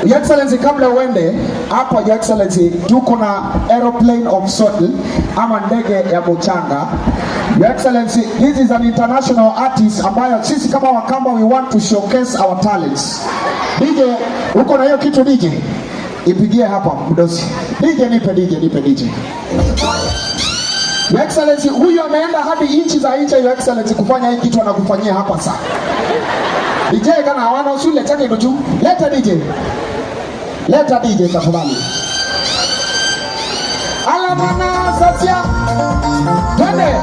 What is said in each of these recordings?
Your Excellency, kabla uende hapa, Your Excellency, tuko na aeroplane of Swahili ama ndege ya mchanga. Your Excellency, this is an international artist ambayo sisi kama Wakamba we want to showcase our talents. DJ, uko na hiyo kitu DJ? Ipigie hapa mdosi. DJ nipe. Your Excellency, huyu ameenda hadi inchi za nje, Your Excellency, kufanya hii kitu anakufanyia hapa sasa. DJ kana hawana usule chake ndo juu. Leta DJ tafadhali. Alamana sasia. Twende.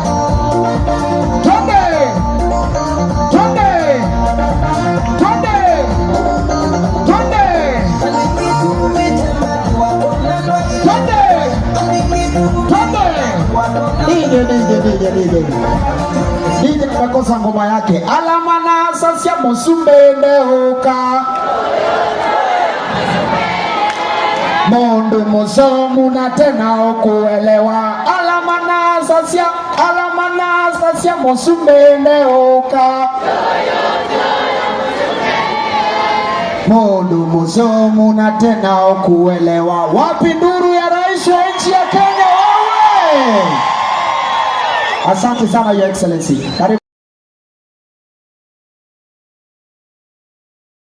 DJ amekosa ngoma yake. Alamana sasia musumbende hoka. Mondo mosomu na tena okuelewa. Alamana sasia musumbende hoka. Mondo mosomu na tena okuelewa. Wapi nduru ya rais wa nchi ya Kenya wewe? Asante sana Your Excellency.